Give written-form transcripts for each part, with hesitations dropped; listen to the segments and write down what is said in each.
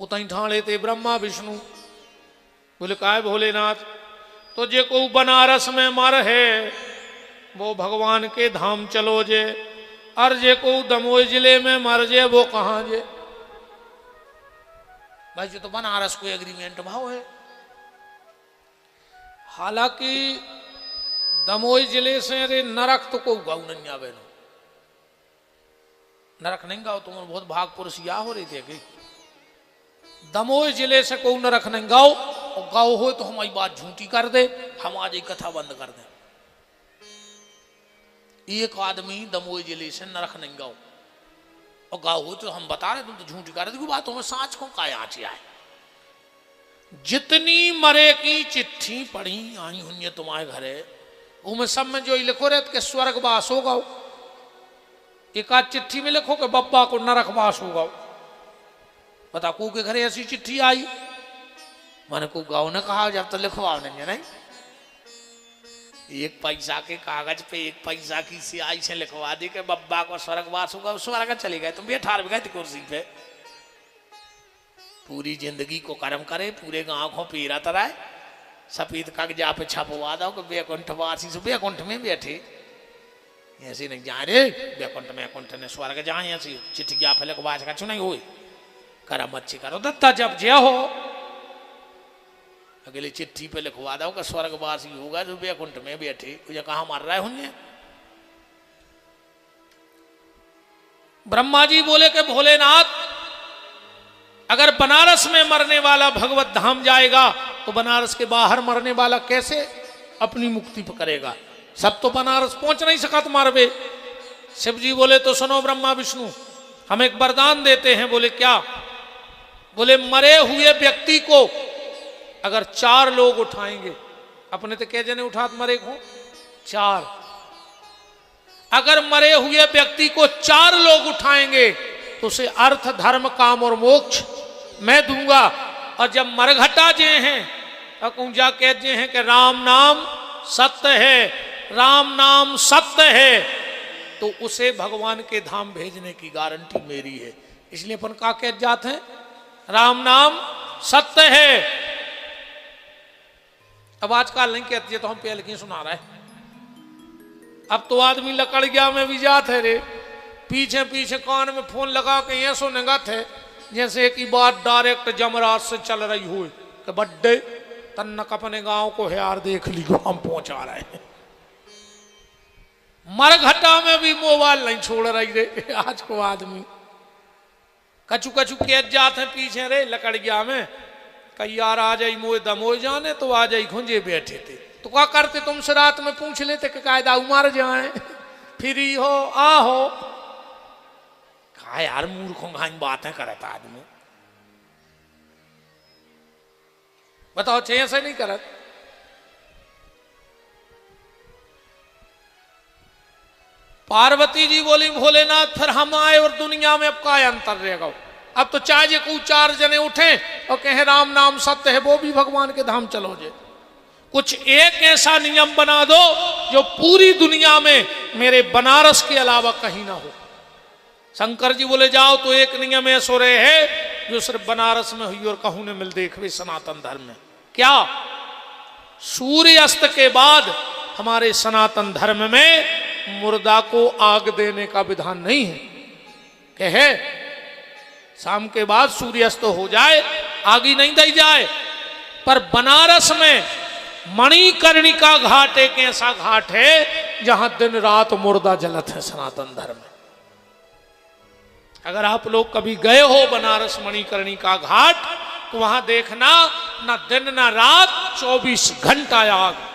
उतई ठाणे थे ब्रह्मा विष्णु। बोले काय भोलेनाथ, तो जे को बनारस में मर है वो भगवान के धाम चलो जे, और जे को दमोह जिले में मर जे वो कहाँ जे। भाई जो तो बनारस को एग्रीमेंट भाव है। हालांकि दमोह जिले से अरे नरक तो को गाँव नहीं आवे नो, नरक नहीं गाओ तुम बहुत भाग पुरुषिया हो रही थी कि दमोह जिले से को नरक नहीं गाओ, और गाओ हो तो हमारी बात झूठी कर दे, हम आज एक कथा बंद कर दें। एक आदमी दमोह जिले से नरक नहीं गाओ और गाओ हो तो हम बता रहे तुम तो झूठी कर दे बात हमें साँच को काय आचे आए। जितनी मरे की चिट्ठी पढ़ी आई हुई तुम्हारे घरे उनमें सब में जो लिखो रहे कि स्वर्गवास होगा, एक आध चिट्ठी में लिखो कि बब्बा को नरकवास होगा। बता को के घरे ऐसी चिट्ठी आई, मैंने को गाँव ने कहा जब तो लिखवाओ नहीं। एक पैसा के कागज पे एक पैसा की स्याही से लिखवा दी कि बब्बा को स्वर्गवास होगा, स्वर्ग चले गए तुम बैठा गए थे कुर्सी पे। पूरी जिंदगी को कर्म करे, पूरे गांव को पीरा तराए, सफेद कागजा पे छपवा दो कि बैकुंठवासी से बैकुंठ में बैठे। ऐसे नहीं जा रे बैकुंठ में कुंठ ने स्वर्ग जाए, ऐसी चिट्ठी पे लिखवा का चुनाई हो कर्म अच्छी करो दत्ता जब जय हो। अगली चिट्ठी पे लिखवा दो कि स्वर्गवासी होगा जो बैकुंठ में बैठे, मुझे कहाँ मार रहे होंगे। ब्रह्मा जी बोले कि भोलेनाथ अगर बनारस में मरने वाला भगवत धाम जाएगा तो बनारस के बाहर मरने वाला कैसे अपनी मुक्ति पकड़ेगा? सब तो बनारस पहुंच नहीं सका तुम्हारे वे। शिव जी बोले तो सुनो ब्रह्मा विष्णु, हम एक वरदान देते हैं। बोले क्या? बोले मरे हुए व्यक्ति को अगर 4 लोग उठाएंगे, अपने तो क्या जने उठात मरे को 4, अगर मरे हुए व्यक्ति को 4 लोग उठाएंगे तो उसे अर्थ धर्म काम और मोक्ष मैं दूंगा। और जब मरघटा जे हैं अकुंजा कहते हैं कि राम नाम सत्य है, राम नाम सत्य है, तो उसे भगवान के धाम भेजने की गारंटी मेरी है। इसलिए अपन का कह जाते हैं राम नाम सत्य है। अब आजकल नहीं कहते तो हम पहले की सुना रहे। अब तो आदमी लकड़ गया में भी जाते है रे, पीछे पीछे कान में फोन लगा के ये सुनेगा थे जैसे कि बात डायरेक्ट जमराज से चल रही हो कि बड्डे तन्नक अपने गांव को यार देख ली हम पहुंचा रहे हैं। मरघटा में भी मोबाइल नहीं छोड़ रही रे आज को आदमी। कछु कछु कह जाते हैं पीछे रे लकड़ गया में कई यार आ जाई मोए दमोह जाने तो आ जाई खुंजे बैठे थे तो क्या करते तुमसे रात में पूछ लेते कि कायदा उमर जाए फ्री हो आ हो। यार मूर्खों घाई बातें करता आदमी। बताओ छे ऐसे नहीं करत। पार्वती जी बोली भोलेनाथ फिर हम आए और दुनिया में अब का अंतर रहेगा? अब तो चाहे को 4 जने उठे और कहे राम नाम सत्य है वो भी भगवान के धाम चलो जे। कुछ एक ऐसा नियम बना दो जो पूरी दुनिया में मेरे बनारस के अलावा कहीं ना हो। शंकर जी बोले जाओ तो एक नियम ऐसो रहे है जो सिर्फ बनारस में हुई और कहूं ने मिल देखवे सनातन धर्म में। क्या? सूर्य अस्त के बाद हमारे सनातन धर्म में मुर्दा को आग देने का विधान नहीं है। कहे शाम के बाद सूर्यास्त हो जाए आगी नहीं दी जाए। पर बनारस में मणिकर्णिका घाट एक ऐसा घाट है जहां दिन रात मुर्दा जलत है सनातन धर्म में। अगर आप लोग कभी गए हो बनारस मणिकर्णिका घाट तो वहां देखना ना दिन ना रात 24 घंटा आग।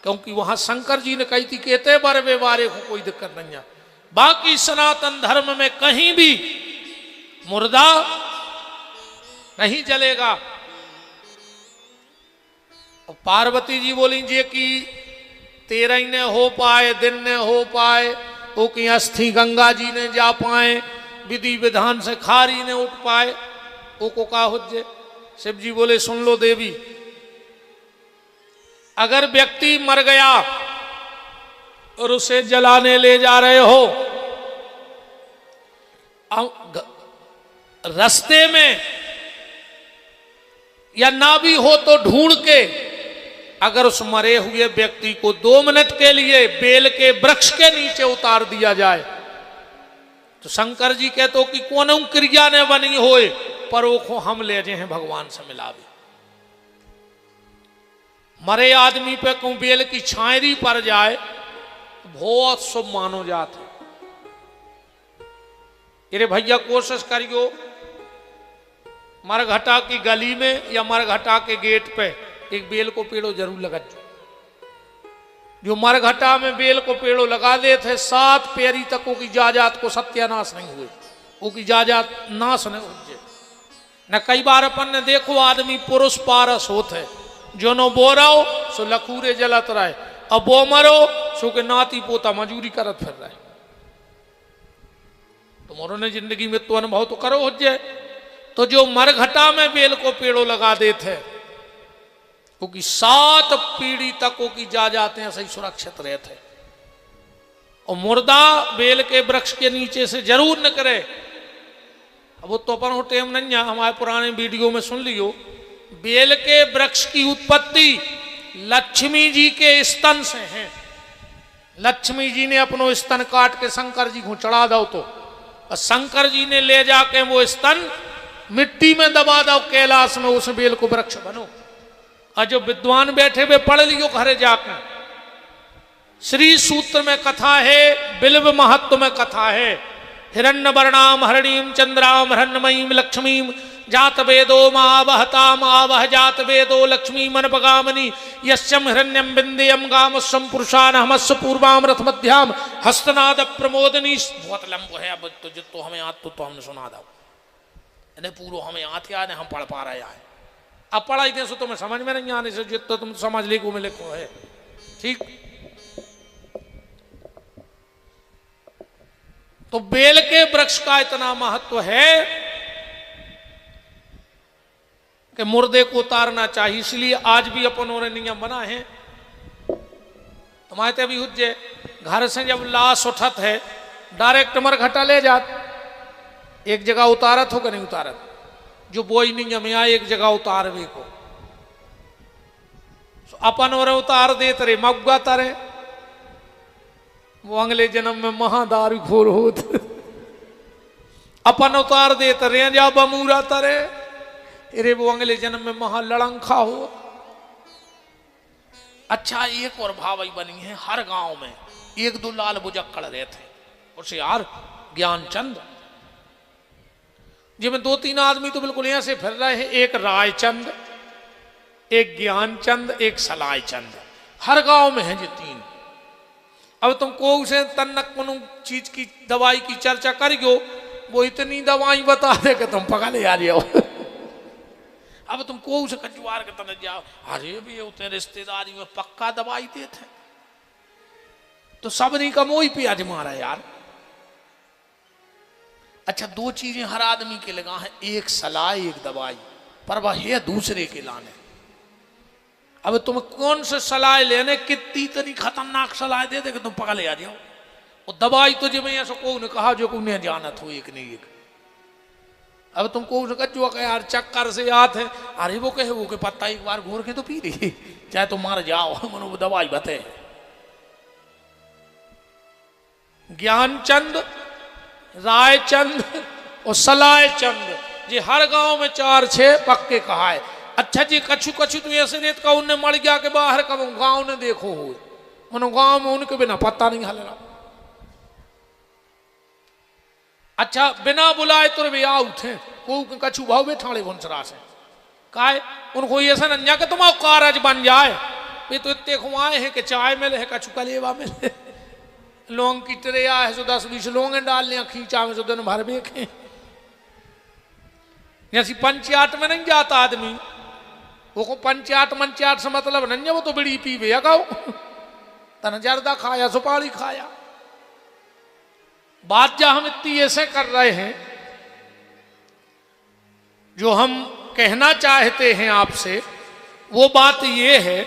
क्योंकि वहां शंकर जी ने कही थी कहते बारे व्यवहारे को कोई दिक्कत नहीं है। बाकी सनातन धर्म में कहीं भी मुर्दा नहीं जलेगा। और पार्वती जी बोली जे कि 13 ने हो पाए दिन ने हो पाए वो की अस्थि गंगा जी ने जा पाए विधि विधान से खारी ने उठ पाए वो को का हुज्जे। शिव जी बोले सुन लो देवी, अगर व्यक्ति मर गया और उसे जलाने ले जा रहे हो, रास्ते में या ना भी हो तो ढूंढ के अगर उस मरे हुए व्यक्ति को 2 मिनट के लिए बेल के वृक्ष के नीचे उतार दिया जाए तो शंकर जी कहते हो कि कौन क्रिया ने बनी होए पर वो हम ले जे हैं भगवान से मिलावे। मरे आदमी पे को बेल की छायरी पड़ जाए बहुत शुभ मानो जाता है। अरे भैया कोशिश करियो मरघटा की गली में या मरघटा के गेट पे एक बेल को पेड़ो जरूर लगा जो मरघटा में बेल को पेड़ो लगा दे थे 7 पेरी तक की जायदाद को सत्यानाश नहीं हुए, वो की जायदाद नाश नहीं हो न। कई बार अपन ने देखो आदमी पुरुष पारस होते जो नो बोराओ सो लखूरे जलत रहे, अब वो मरो सो के नाती पोता मजूरी करत फिर रहे। तुम्हारों ने जिंदगी में तो अनुभव तो करो हो जाए। तो जो मरघटा में बेल को पेड़ो लगा देते क्योंकि 7 पीढ़ी तक की जा जाते हैं सही सुरक्षित रहते और मुर्दा बेल के वृक्ष के नीचे से जरूर न करे। अब वो तो अपन टेम नहीं है, हमारे पुराने वीडियो में सुन लियो। बेल के वृक्ष की उत्पत्ति लक्ष्मी जी के स्तन से है। लक्ष्मी जी ने अपनो स्तन काट के शंकर जी को चढ़ा दो तो और शंकर जी ने ले जाके वो स्तन मिट्टी में दबा दो कैलाश में, उस बेल को वृक्ष बनो। और जो विद्वान बैठे हुए पढ़ लियो घरे जाकर, श्री सूत्र में कथा है, बिल्व महत्व में कथा है। हिरण्य वर्णाम हरणीम चंद्राम हिरण्यमयीम लक्ष्मीम जात वेदो महावहताम आवह जात वेदो लक्ष्मी मन पगामनी यस्यम हिरण्यम बिंदेयम गामस्वम पुरुषान हमस्व पूर्वाम रथ मध्याम हस्तनाद प्रमोदनी। बहुत लंबो है, अब तो जितो हमें आत तो हमने सुना दो इन्हें पूरा हमें आते आने हम पढ़ पा रहे हैं। अब पढ़ाई दे सो तुम्हें समझ में नहीं आने से जितो तुम समझ ले को मिले को है ठीक। तो बेल के वृक्ष का इतना महत्व है कि मुर्दे को उतारना चाहिए, इसलिए आज भी अपनों ने नियम बना है। तुम्हारे अभी हुज्जे घर से जब लाश उठत है डायरेक्ट मरघटा ले जात, एक जगह उतारत हो कि नहीं उतारत, जो बोई नहीं में आए एक जगह उतारवे को अपन और उतार देते रे मग्गा तारे वो अगले जन्म में महादारू घोर होत अपन उतार देते रे जा बमूरा तारे अरे वो अगले जन्म में महा लड़ंखा हो। अच्छा एक और भावई बनी है, हर गांव में 1-2 लाल बुजक्कड़ रहते उसे यार ज्ञानचंद जिसमें 2-3 आदमी तो बिल्कुल यहां से फिर रहे हैं, एक रायचंद, एक ज्ञानचंद, एक सलायचंद, हर गांव में है ये 3। अब तुमको उसे तन्नक मनु चीज की दवाई की चर्चा करियो वो इतनी दवाई बता दे कि तुम पका ले आ जाओ। अब तुम को उसे कचुआर के तन जाओ, अरे भी उतने रिश्तेदारी में पक्का दवाई देते तो सब नहीं कमोई पे आजमा रहा यार। अच्छा 2 चीजें हर आदमी के लगा है, एक सलाह एक दवाई, पर वह है दूसरे के लाने। अब तुम कौन से सलाह लेने, कितनी इतनी खतरनाक सलाह दे दे कि तुम पकड़ ले आ जाओ। वो दवाई तो जब ऐसा को ने कहा जो को ने जानत हो एक नहीं एक। अब तुमको जो यार चक्कर से याद है, अरे वो कहे वो के पत्ता एक बार घोर के तो पी ली चाहे तो मार जाओ, मनो वो दवाई बते। ज्ञानचंद, रायचंद और सलायचंद जी हर गांव में 4-6 पक्के कहा है। अच्छा जी कछु कछु तो ऐसे रेत का उनने मर गया के बाहर कब गांव ने देखो हो, मनो गांव में उनके बिना पत्ता नहीं हल रहा। अच्छा बिना बुलाए तो भी आ उठे को कछु भाव बैठाड़े वंशरा से काय उनको ये ऐसा नन्या के तुम्हारा कारज बन जाए। ये तो इतने खुआए हैं कि चाय मिले है कछु कलेवा मिले, लौंग की ट्रे है सो 10-20 लौंगे डाल लिया खींचा में सो दिन भर बेखे। जैसी पंचायत में नहीं जाता आदमी, वो पंचायत मंचायत से मतलब नहीं, वो तो बिड़ी पी वे गाओ तन जर्दा खाया सुपारी खाया। बात जहां हम इतनी ऐसे कर रहे हैं, जो हम कहना चाहते हैं आपसे वो बात ये है,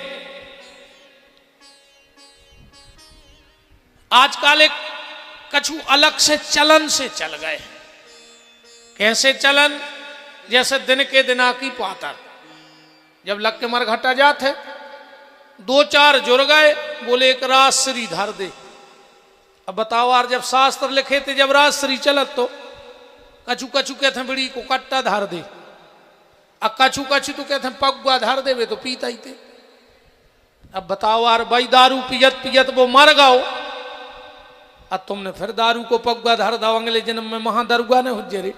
आजकल एक कछु अलग से चलन से चल गए। कैसे चलन? जैसे दिन के दिना की पातर, जब लग के मरघटा जाते 2-4 जुड़ गए, बोले एक राजश्री धर दे। अब बताओ यार, जब शास्त्र लिखे थे जब राजश्री चलत तो कछु कछु कहते बिड़ी को कट्टा धर दे, अब कछु कछु तो कहते पगुआ धर दे, वे तो पीता ही थे। अब बताओ यार, भाई दारू पियत पियत वो मर गओ, अब तुमने फिर दारू को पगुआ धर दो, अगले जन्म में महादरुआ ने हुज्जे रे।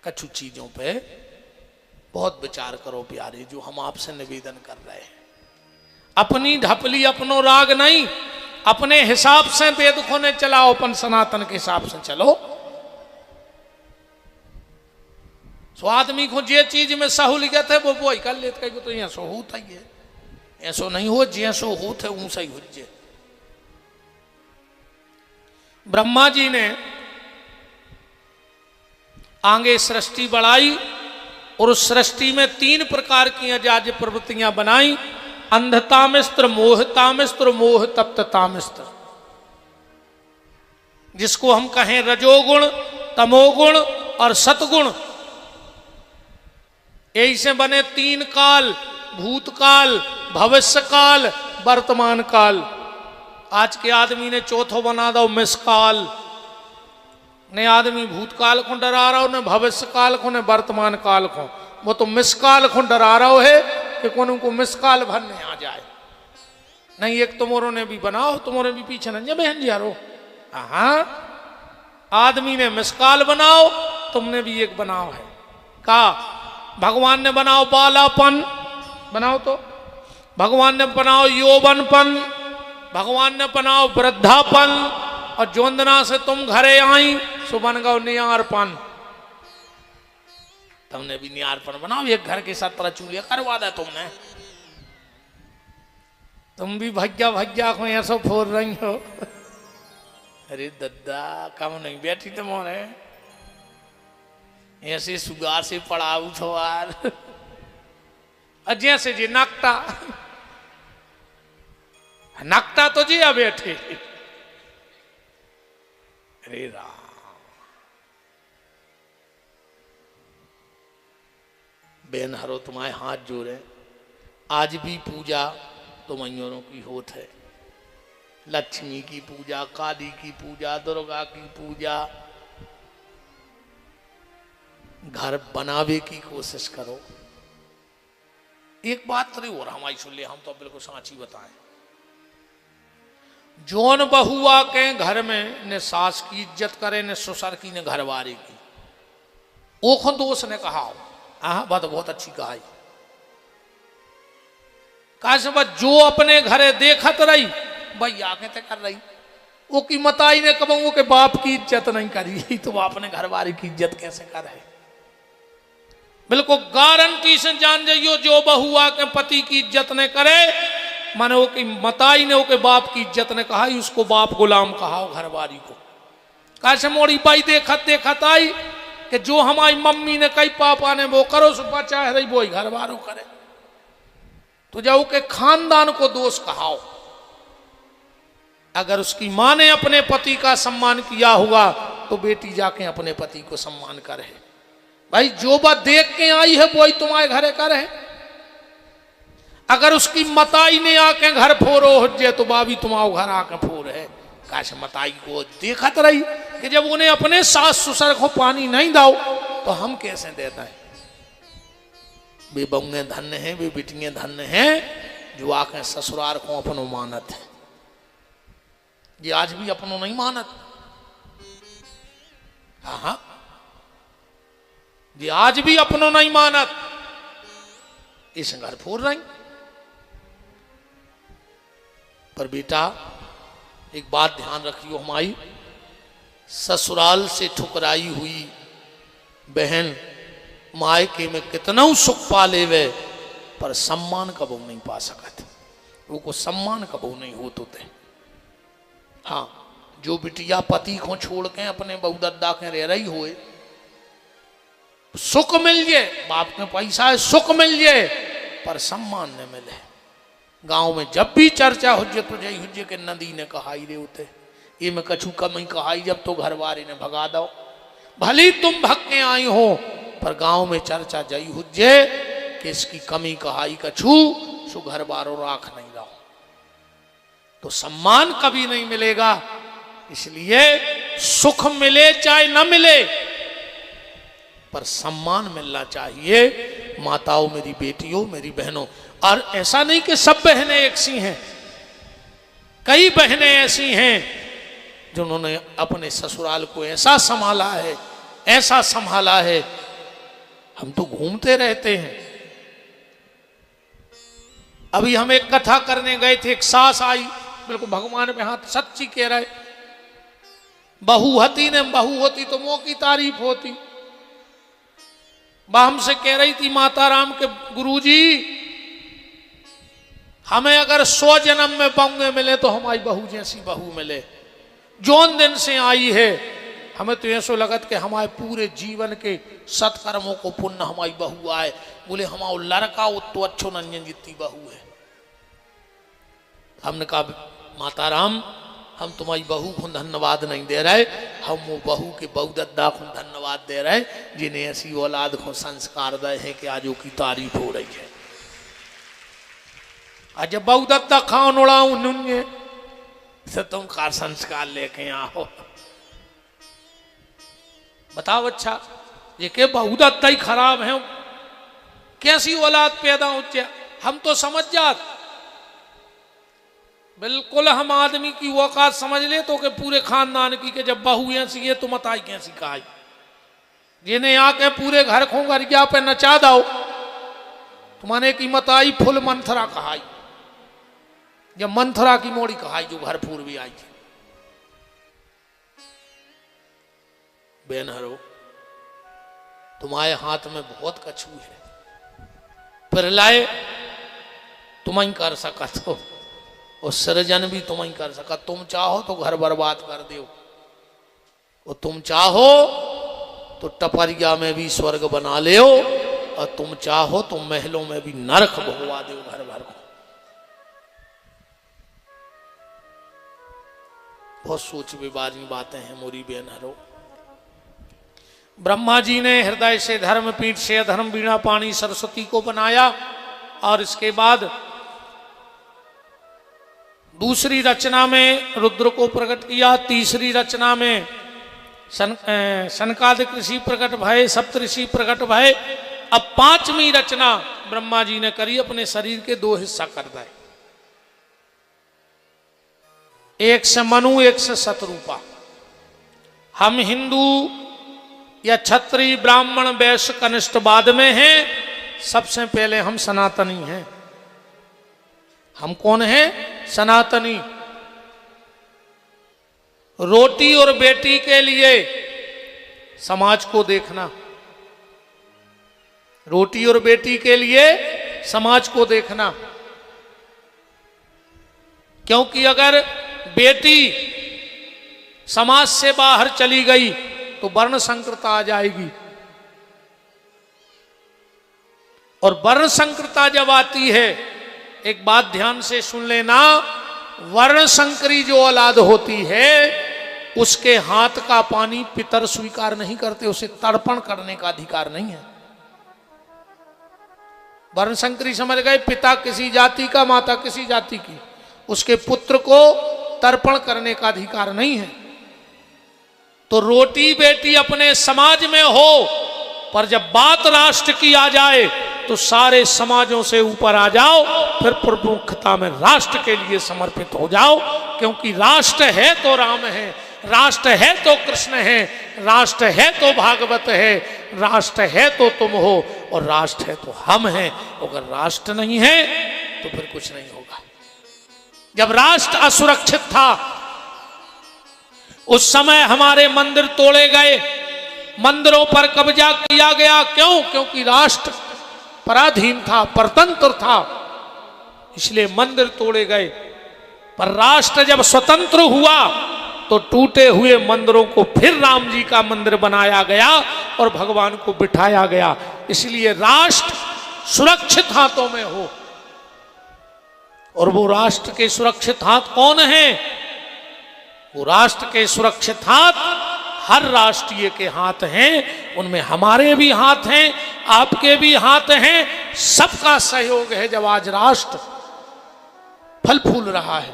कछु चीजों पे बहुत विचार करो प्यारे, जो हम आपसे निवेदन कर रहे हैं। अपनी ढपली अपनो राग नहीं, अपने हिसाब से वेद को ने चलाओ, अपन सनातन के हिसाब से चलो। सो आदमी को जे चीज में सहूलियत है वो ही कर लेते, तो ऐसो होता ही है, ऐसो नहीं हो जैसो होते ऊंसा ही हुज्जे। ब्रह्मा जी ने आगे सृष्टि बढ़ाई और उस सृष्टि में 3 प्रकार की अजाज प्रवृत्तियां बनाई, अंधतामिस्त्र, मोहतामिस्त्र, मोह तप्ततामिस्त्र, जिसको हम कहें रजोगुण, तमोगुण और सतगुण। यही से बने 3 काल, भूतकाल, भविष्य काल, वर्तमान काल। आज के आदमी ने चौथो बना दो मिसकाल, ने आदमी भूतकाल को डरा रहा हो, ने भविष्य काल को, ने वर्तमान काल को। वो तो मिसकाल को डरा रहा है कि कौन को मिसकाल भरने आ जाए। नहीं, एक तुमोरो ने भी बनाओ, तुमोरे भी पीछे न बहन जी यारो। हाँ, आदमी ने मिसकाल बनाओ, तुमने भी एक बनाओ है। कहा भगवान ने बनाओ बालापन, बनाओ तो भगवान ने बनाओ यौवनपन, भगवान ने बनाओ वृद्धापन, और जोंदना से तुम घरे आई सो बन गओ नियारपन। तुमने भी नियारपन बनाओ, एक घर के 17 चूल्हे करवा दे तुमने। तुम भी भज्जा भज्जा को ऐसो फोड़ रही हो। अरे दद्दा कम नहीं बैठी तुम्हारे, ऐसे सुगार से पड़ाऊ थो यार। जैसे जी नकटा नकटा तो जी अब बैठे। अरे राम, बेन हरो तुम्हारे हाथ जोड़े, आज भी पूजा तुमयों की होत है। लक्ष्मी की पूजा, काली की पूजा, दुर्गा की पूजा। घर बनावे की कोशिश करो। एक बात तो और हमारी सुन ले, हम तो बिल्कुल साची बताएं। जौन बहुआ के घर में ने सास की इज्जत करे, ने ससुर की, ने घरवारी की। वो खुद दोस्त ने कहा, हाँ बात बहुत अच्छी कहा। कहा जो अपने घरे देखत रही भाई आके ते कर रही, वो की मताई ने कबू के बाप की इज्जत नहीं करी, तो वो अपने घरवारी की इज्जत कैसे करे। बिल्कुल गारंटी से जान जाइयो, जो बहुआ के पति की इज्जत ने करे, माने वो की मताई ने वो के बाप की इज्जत ने कहा, उसको बाप गुलाम कहा घरवारी को। कैसे मोड़ी पाई देखत देखत आई कि जो हमारी मम्मी ने कही पापा ने वो करो, सुबह चाह रही वो ही घरवारों करे। तो जाओ के खानदान को दोष कहाओ। अगर उसकी मां ने अपने पति का सम्मान किया हुआ तो बेटी जाके अपने पति को सम्मान करे। भाई जो बात देख के आई है वो ही तुम्हारे घरे करे। अगर उसकी मताई ने आके घर फोरो हो जाए तो बाबी तुम्हारे घर आके फोर है। काश मताई को देखत रही कि जब उन्हें अपने सास ससुर को पानी नहीं दाओ तो हम कैसे देते हैं। वे बहुएं धन्य हैं, वे बेटियां धन्य हैं जो आके ससुराल को अपनो मानत है। ये आज भी अपनो नहीं मानत। हाँ, ये आज भी अपनो नहीं मानत, इस घर फोड़ रही। पर बेटा एक बात ध्यान रखियो, हमारी ससुराल से ठुकराई हुई बहन मायके में कितना सुख पा लेवे पर सम्मान कबू नहीं पा सकत। वो को सम्मान कबू नहीं हो तो थे। हाँ, जो बिटिया पति को छोड़ के अपने बहु दद्दा के रह रही होए, सुख मिल जाए, बाप के पैसा है सुख मिल जाए पर सम्मान न मिले। गांव में जब भी चर्चा हो जाए तो जय हुज्जे के नदी ने कहाई रे उते, ये मैं कछु कम ही कहाई जब तो घर वाले ने भगा दो। भली तुम भग के आई हो पर गांव में चर्चा जई हुज्जे कि इसकी कमी कहाई कछू सु घर बारो राख नहीं रहो। तो सम्मान कभी नहीं मिलेगा। इसलिए सुख मिले चाहे न मिले पर सम्मान मिलना चाहिए। माताओं, मेरी बेटियों, मेरी बहनों, और ऐसा नहीं कि सब बहनें एक सी हैं, कई बहनें ऐसी हैं जिन्होंने अपने ससुराल को ऐसा संभाला है, ऐसा संभाला है। हम तो घूमते रहते हैं। अभी हम एक कथा करने गए थे, एक सास आई, बिल्कुल भगवान पे हाथ, सच्ची कह रहे, बहू हती ने, बहू होती तो मुंह की तारीफ होती। वह हमसे कह रही थी, माता राम के गुरुजी, हमें अगर 100 जन्म में बहू मिले तो हमारी बहू जैसी बहू मिले। जौन दिन से आई है हमें तो ऐसा लगत कि हमारे पूरे जीवन के सत्कर्मों को पुण्य हमारी बहू आए। बोले हमारा लड़का वो तो अच्छो नंजन जितनी बहू है। हमने कहा, माता राम, हम तुम्हारी बहू को धन्यवाद नहीं दे रहे, हम वो बहू के बहुदद्दा को धन्यवाद दे रहे जिन्हें ऐसी औलाद को संस्कार दे हैं कि आज की तारीफ हो रही है। आज बहुदद्दा खाओ नोड़ाऊ नुन्ये से तुम कार संस्कार लेके आओ। बताओ, अच्छा ये के बहुदद्दा ही खराब है, कैसी औलाद पैदा होती। हम तो समझ जात, बिल्कुल हम आदमी की औकात समझ ले तो के पूरे खानदान की के जब बहू ऐसी है तो मत आई कैसी कहा, जिन्हें आके पूरे घर खो गरिया पे नचा दो तुम्हारे की मत आई फुल मंथरा कहाई, जब मंथरा की मोड़ी कहाई जो घर पूर्वी आई थी। बेनहरो, तुम्हारे हाथ में बहुत कछू है, पर लाए तुम ही कर सका तो, और सृजन भी तुम ही कर सका। तुम चाहो तो घर बर्बाद कर दो, और तुम चाहो तो टपरिया में भी स्वर्ग बना ले, और तुम चाहो तो महलों में भी नरक भगवा दो घर भर को। बहुत सोच विवादी बातें हैं मोरी बेनहरो। ब्रह्मा जी ने हृदय से धर्म, पीठ से अधर्म, वीणा पाणी सरस्वती को बनाया, और इसके बाद दूसरी रचना में रुद्र को प्रकट किया, तीसरी रचना में सनकादिक ऋषि प्रकट भय, सप्त ऋषि प्रकट भय। अब 5वीं रचना ब्रह्मा जी ने करी, अपने शरीर के 2 हिस्सा कर दिए, एक से मनु, एक से शतरूपा। हम हिंदू या क्षत्रिय, ब्राह्मण, वैश्य, कनिष्ठ बाद में हैं, सबसे पहले हम सनातनी हैं। हम कौन हैं? सनातनी। रोटी और बेटी के लिए समाज को देखना, रोटी और बेटी के लिए समाज को देखना, क्योंकि अगर बेटी समाज से बाहर चली गई तो वर्ण संकरता आ जाएगी, और वर्ण संकरता जब आती है, एक बात ध्यान से सुन लेना, वर्ण संकरी जो औलाद होती है उसके हाथ का पानी पितर स्वीकार नहीं करते, उसे तर्पण करने का अधिकार नहीं है। वर्ण संकरी समझ गए, पिता किसी जाति का, माता किसी जाति की, उसके पुत्र को तर्पण करने का अधिकार नहीं है। तो रोटी बेटी अपने समाज में हो, पर जब बात राष्ट्र की आ जाए तो सारे समाजों से ऊपर आ जाओ, फिर प्रमुखता में राष्ट्र के लिए समर्पित हो जाओ, क्योंकि राष्ट्र है तो राम है, राष्ट्र है तो कृष्ण है, राष्ट्र है तो भागवत है, राष्ट्र है तो तुम हो, और राष्ट्र है तो हम हैं। अगर राष्ट्र नहीं है तो फिर कुछ नहीं होगा। जब राष्ट्र असुरक्षित था उस समय हमारे मंदिर तोड़े गए, मंदिरों पर कब्जा किया गया। क्यों? क्योंकि राष्ट्र पराधीन था, परतंत्र था, इसलिए मंदिर तोड़े गए। पर राष्ट्र जब स्वतंत्र हुआ तो टूटे हुए मंदिरों को फिर राम जी का मंदिर बनाया गया और भगवान को बिठाया गया। इसलिए राष्ट्र सुरक्षित हाथों में हो, और वो राष्ट्र के सुरक्षित हाथ कौन है? वो राष्ट्र के सुरक्षित हाथ हर राष्ट्रीय के हाथ हैं, उनमें हमारे भी हाथ हैं, आपके भी हाथ हैं, सबका सहयोग है। जब आज राष्ट्र फल फूल रहा है,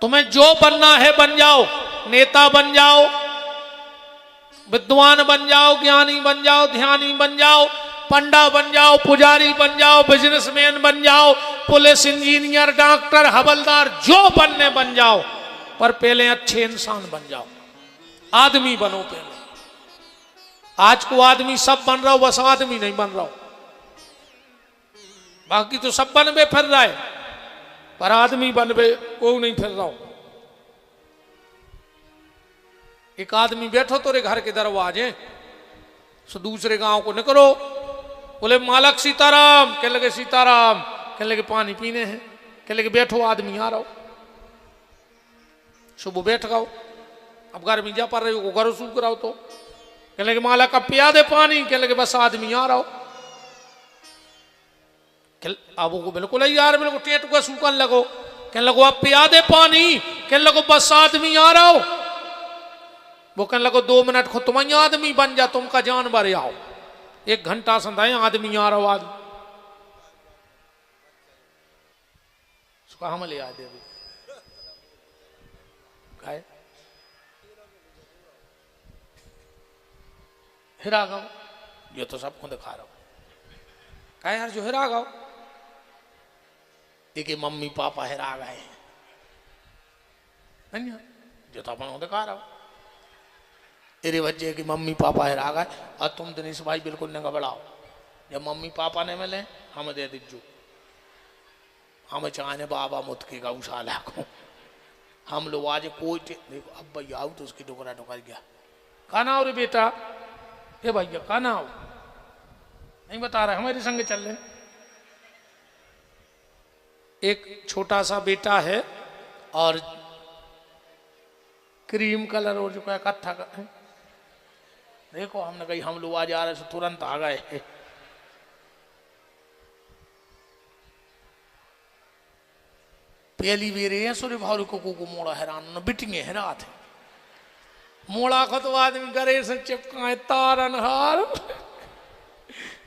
तुम्हें जो बनना है बन जाओ, नेता बन जाओ, विद्वान बन जाओ, ज्ञानी बन जाओ, ध्यानी बन जाओ, पंडा बन जाओ, पुजारी बन जाओ, बिजनेसमैन बन जाओ, पुलिस, इंजीनियर, डॉक्टर, हवलदार, जो बनने बन जाओ, पर पहले अच्छे इंसान बन जाओ, आदमी बनो पहले। आज को आदमी सब बन रहा हो, बस आदमी नहीं बन रहा हो, बाकी तो सब बनबे फिर रहा है, पर आदमी बनबे कोई नहीं फिर रहा हो। एक आदमी बैठो तोरे घर के दरवाजे सो दूसरे गांव को निकलो, बोले मालक सीताराम, कह लगे सीताराम, कह लगे पानी पीने हैं, कह लगे बैठो आदमी आ रहा हो, सुबह बैठ गओ, अब गर्मी जा पड़ रही हो, घर सूख रहा हो, तो कह लगे मालक अब पिया दे पानी, कह लगे बस आदमी आ रहा हो, अब वो बिल्कुल यार बिल्कुल टेट को सूखन लगो, कह लगो अब पिया दे पानी, कह लगो बस आदमी आ रहा हो, वो कहने लगो 2 मिनट खो तुम आदमी बन जा, तुमका जानवर आओ, 1 घंटा संधाए आदमी आ रहा हो, आदमी हम ले आ दे खाए हिरा गाओ, ये तो सबको दिखा रहा हूं, कहा यार जो हिरा गाओ, देखिए मम्मी पापा हिरा गए हैं, जो तो अपन दिखा रहा हूं, तेरे बच्चे की मम्मी पापा हिरा गए, और तुम दिनेश भाई बिल्कुल न घबराओ, जब मम्मी पापा ने मिले हम दे दीजो, हम चाहे बाबा मुत के गौशाला को, हम लोग आज कोई देखो अब भैया आओ तो उसकी टुकड़ा टुकर गया, खाना हो रे बेटा, ये भैया खाना हो, नहीं बता रहे हमारे संग चल रहे। एक छोटा सा बेटा है और क्रीम कलर और जो क्या कत्था है, देखो हमने कही हम लोग आज आ रहे तो तुरंत आ गए, पहली बेर है सोरे भाव को मोड़ा हैरान न बिटिंगे हैरा थे, मोड़ा को तो आदमी गरे से चिपकाए तारनहार,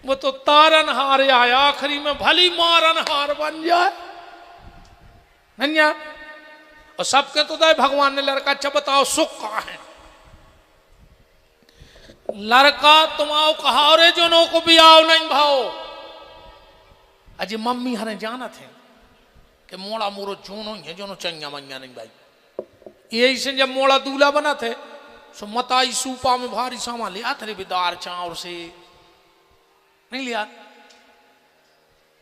वो तो तारनहार आए, आखिरी में भली मारनहार बन जाए नन्या, और सबके तो दाए भगवान ने लड़का, अच्छा बताओ सुख कहाँ है, लड़का तुम आओ कहा रे जो नो को भी आओ नहीं भाओ, अजी मम्मी हरे जाना थे कि मोड़ा मोरो जोनो है जो नो चंगा मंगा नहीं भाई, यही से जब मोड़ा दूल्हा बना थे सो मताई सूपा में भारी सामान लिया थे बिदार चावल से नहीं लिया,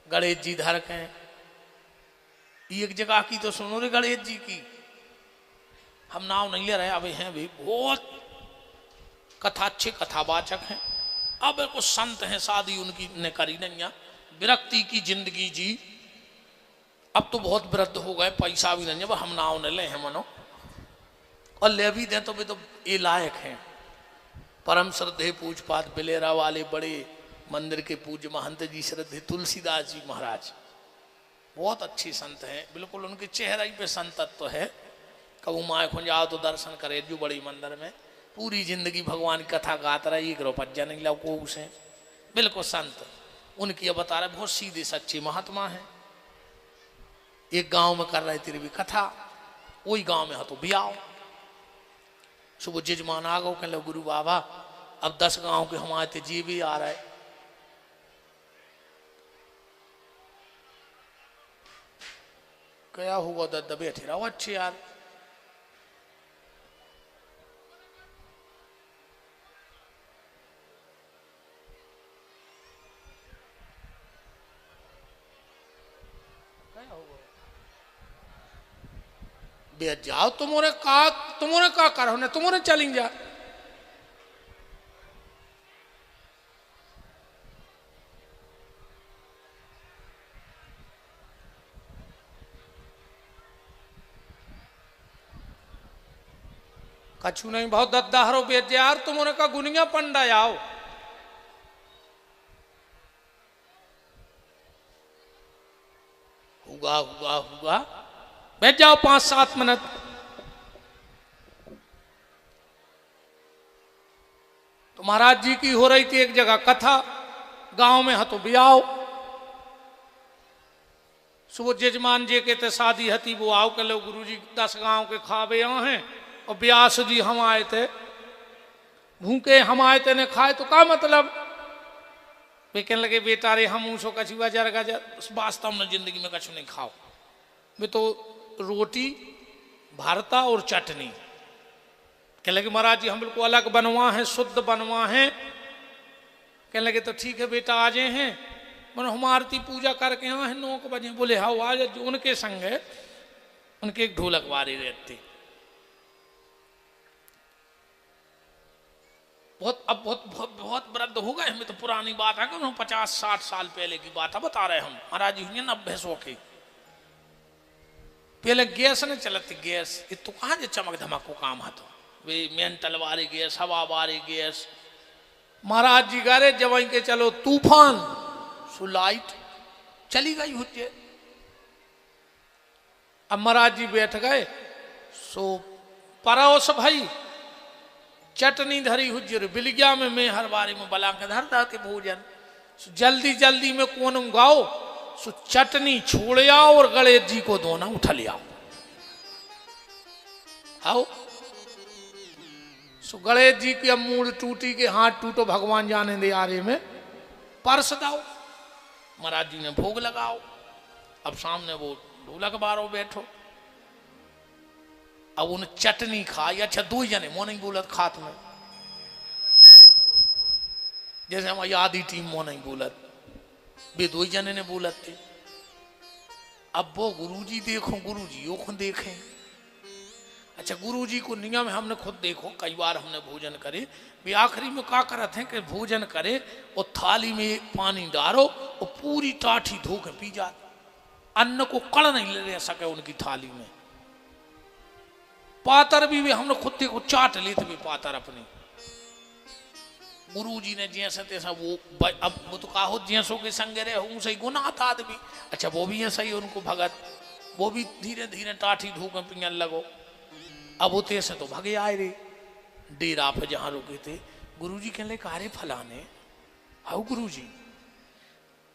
गणेश जी धर के एक जगह की तो सुनो रे गणेश जी की, हम नाव नहीं ले रहे, अब हैं भी बहुत कथा अच्छे कथावाचक हैं, अब कुछ संत हैं, शादी उनकी ने करी नहीं, विरक्ति की जिंदगी जी, अब तो बहुत वृद्ध हो गए, पैसा भी नहीं है, हम नाव न ले हैं मनो, और ले भी दें तो भी तो ये लायक हैं, परम श्रद्धे पूजपात बिलेरा वाले बड़े मंदिर के पूज्य महंत जी श्रद्धे तुलसीदास जी महाराज, बहुत अच्छे संत हैं, बिल्कुल उनके चेहरे पे संतत्व है, कबू माए खुन जाओ तो दर्शन करे जो बड़ी मंदिर में, पूरी जिंदगी भगवान की कथा गाता रहा, 1 रुपया नहीं लाओ को उसे, बिल्कुल संत, उनकी अब बता रहे बहुत सीधे सच्चे महात्मा है, एक गांव में कर रहे तेरी भी कथा, वही गांव में हो तो भी आओ, सुबह जजमान आ गो, कह लो गुरु बाबा अब 10 गांव के हमारे थे जी भी आ रहे, क्या हुआ दद बैठे रहो अच्छे यार, बे जाओ तुम्हारे का करो ने तुम्हारे चलेंगे जा, कछु नहीं बहुत दद्दा हरो बेच यार, तुम्हारे का गुनिया पंडा आओ, हुआ हुआ हुआ बैठ जाओ 5-7 मिनट, तो महाराज जी की हो रही थी एक जगह कथा, गांव में हतो ब्याह। सो वो जजमान जी के ते शादी हती, वो आओ के लो गुरु जी 10 गांव के खावे यहाँ हैं, और ब्यास जी हम आए थे, भूखे हम आए थे ने खाए, तो का मतलब? वे कहने लगे बेटा रे हम उसो कछु वजर गजर वास्तव में जिंदगी में कछु नहीं खाओ, वे तो रोटी भरता और चटनी। कहने लगे महाराज जी हम लोग को अलग बनवा है, शुद्ध बनवा है। कहने लगे तो ठीक है बेटा आ जाए हैं, मन हम आरती पूजा करके यहाँ है 9 बजे। बोले हाँ आज उनके संग है, उनके एक ढोलक वारी रहते। बहुत वृद्ध हो गए हमें, तो पुरानी बात है, 50-60 साल पहले की बात है बता रहे हम। महाराज जी हुई 90 100 के। पहले गैस ने चलती, गैस ये तो कहाँ जो चमक धमक को काम है, तो वे मेंटल वाली गैस, हवा वाली गैस। महाराज जी गा रहे जब के चलो तूफान, सो लाइट चली गई हुई। अब महाराज जी बैठ गए, सो परोस भाई चटनी धरी हुजर बिलिया में मैं हर बारी में बला के धरता के भोजन। जल्दी जल्दी में कौन गाओ, सो चटनी छोड़ आओ और गणेश जी को दोना उठा लिया आओ। सो गणेश जी की अब मूड टूटी के हाथ टूटो, भगवान जाने दे आरे में परस दाओ। महाराज जी ने भोग लगाओ, अब सामने वो ढोलक बारो बैठो। अब उन चटनी खाई, अच्छा 2 जने मो नहीं बोलत खात में, जैसे हमारी आधी टीम मो नहीं बोलत, वे 2 जने ने बोलत थे। अब वो गुरुजी देखो, गुरुजी वो खुद देखें। अच्छा गुरुजी को नियम है, हमने खुद देखो कई बार हमने भोजन करे, वे आखिरी में क्या करते हैं कि भोजन करे और थाली में पानी डालो और पूरी टाठी धो के पी जाते, अन्न को कण नहीं ले सके उनकी थाली में। पातर भी हमने खुद देखो चाट लेते भी पातर अपनी। गुरुजी ने जैसा तैसा वो अब वो तो कहा जैसों के संग रहे हूँ सही गुनाह था आदमी। अच्छा वो भी है सही उनको भगत, वो भी धीरे धीरे टाठी धूप में पिंगन लगो। अब वो तैसे तो भगे आए रे डेरा पे जहाँ रुके थे। गुरुजी कहने लगे अरे फलाने हाउ गुरुजी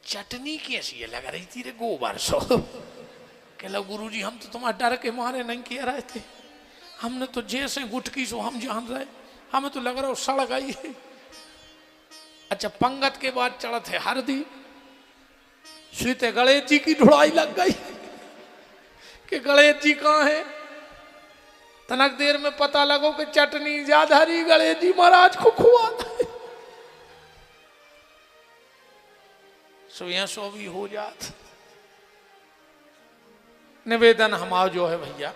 चटनी कैसी है लग रही थी रे गोबर सो। कह लो गुरुजी हम तो तुम्हारे डर के मारे नहीं कह रहे थे, हमने तो जैसे गुटकी सो हम जान रहे, हमें तो लग रहा सड़ गई। अच्छा पंगत के बाद चढ़त है हरदी, श्रीते गणेश जी की ढुड़ाई लग गई कि गणेश जी कहाँ है। तनक देर में पता लगो कि चटनी ज्यादा रही, गणेश जी महाराज को खुआ सो यहाँ सो भी हो जात। निवेदन हमारा जो है भैया,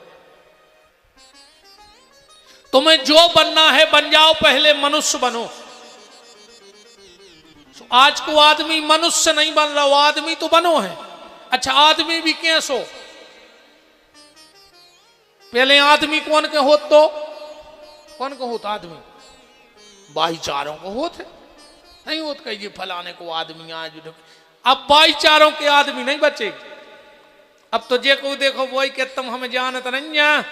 तुम्हें जो बनना है बन जाओ, पहले मनुष्य बनो। आज को आदमी मनुष्य नहीं बन रहा, आदमी तो बनो है। अच्छा आदमी भी कैसो, पहले आदमी कौन के होत, तो कौन को होता आदमी भाईचारों को होते नहीं होत कहिए फलाने को आदमी आज। अब भाईचारों के आदमी नहीं बचे। अब तो जे को देखो वही के तुम हमें जानत नहीं है,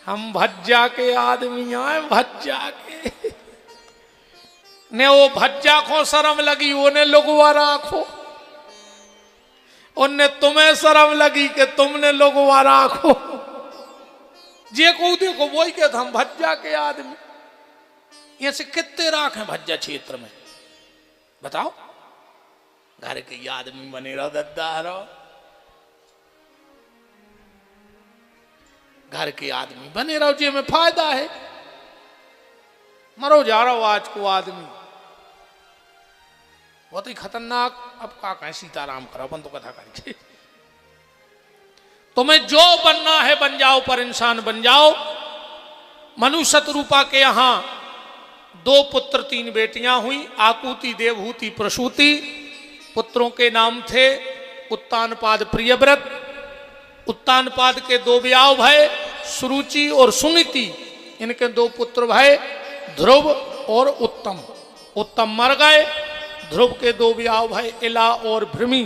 हम भज्जा के आदमी आए भज्जा के। ने वो भज्जा को शर्म लगी ओने लोगवा राखो, उनने तुम्हें शर्म लगी कि तुमने लोगवा राखो। जे को देखो वही कहते हम भज्जा के आदमी। ये से कितने राख हैं भज्जा क्षेत्र में बताओ। घर के आदमी बने रहो दद्दा रहो, घर के आदमी बने रहो जी में फायदा है। मरो जा रहा हो आज को आदमी बहुत ही खतरनाक। अब का कहें सीताराम करो अपन तो कथा करेंगे। तुम्हें जो बनना है बन जाओ, पर इंसान बन जाओ। मनु शतरूपा के यहां 2 पुत्र 3 बेटियां हुई, आकुति देवहूति प्रसूति। पुत्रों के नाम थे उत्तानपाद प्रियव्रत। उत्तानपाद के 2 ब्याह भय, सुरुचि और सुनीति। इनके 2 पुत्र भय, ध्रुव और उत्तम। उत्तम मर गए। ध्रुव के 2 ब्याह भय, इला और भृमि।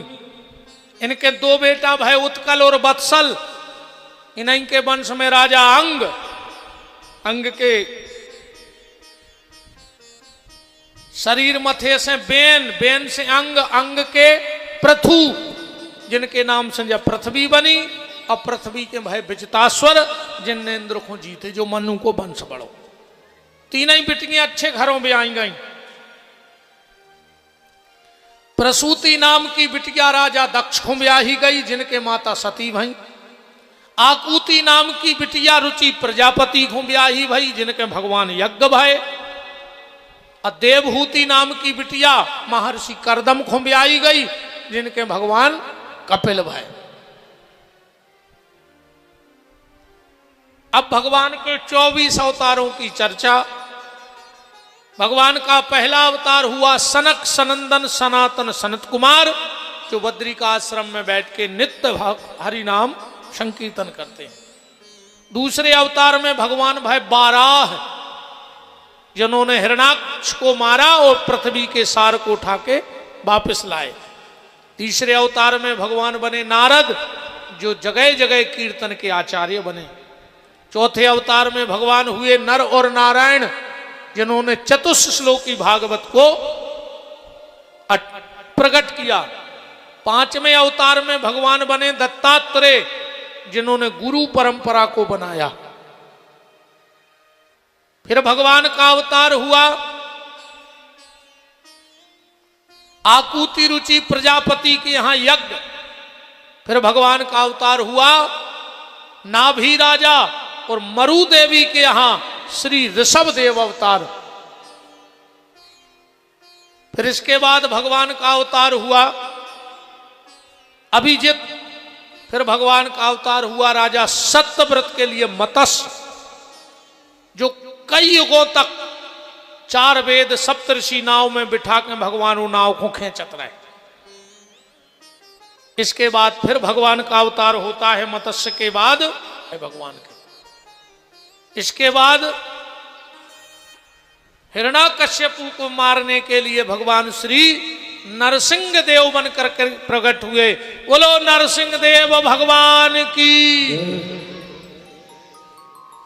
इनके 2 बेटा भय, उत्कल और वत्सल। इन्हीं के वंश में राजा अंग के शरीर मथे से बेन, बेन से अंग, अंग के पृथु, जिनके नाम संज्ञा पृथ्वी बनी, और पृथ्वी के भाई विजिताश्वर, जिनने इंद्र को जीते, जो मनु को वंश बढ़ो। तीनों ही बिटियां अच्छे घरों में आई गई। प्रसूति नाम की बिटिया राजा दक्ष को ब्याही गई, जिनके माता सती भई। आकुति नाम की बिटिया रुचि प्रजापति को ब्याही भई, जिनके भगवान यज्ञ भय। और देवहूति नाम की बिटिया महर्षि करदम को ब्याही गई, जिनके भगवान कपिल भय। अब भगवान के 24 अवतारों की चर्चा। भगवान का पहला अवतार हुआ सनक सनंदन सनातन सनत कुमार, जो बद्री का आश्रम में बैठ के नित्य हरि नाम संकीर्तन करते हैं। दूसरे अवतार में भगवान भाई बाराह, जिन्होंने हिरण्याक्ष को मारा और पृथ्वी के सार को उठा के वापस लाए। तीसरे अवतार में भगवान बने नारद, जो जगह जगह कीर्तन के आचार्य बने। चौथे अवतार में भगवान हुए नर और नारायण, जिन्होंने चतुश्लोकी भागवत को प्रकट किया। पांचवें अवतार में भगवान बने दत्तात्रेय, जिन्होंने गुरु परंपरा को बनाया। फिर भगवान का अवतार हुआ आकुति रुचि प्रजापति के यहां यज्ञ। फिर भगवान का अवतार हुआ नाभि राजा और मरु देवी के यहां श्री ऋषभ देव अवतार। फिर इसके बाद भगवान का अवतार हुआ अभिजित। फिर भगवान का अवतार हुआ राजा सत्यव्रत के लिए मत्स्य, जो कई युगों तक 4 वेद सप्तऋषि नाव में बिठा के भगवान वो नाव को खींचत रहे। इसके बाद फिर भगवान का अवतार होता है मत्स्य के बाद भगवान के। इसके बाद हिरण्याकश्यपु को मारने के लिए भगवान श्री नरसिंह देव बनकर प्रकट हुए। बोलो नरसिंह देव भगवान की।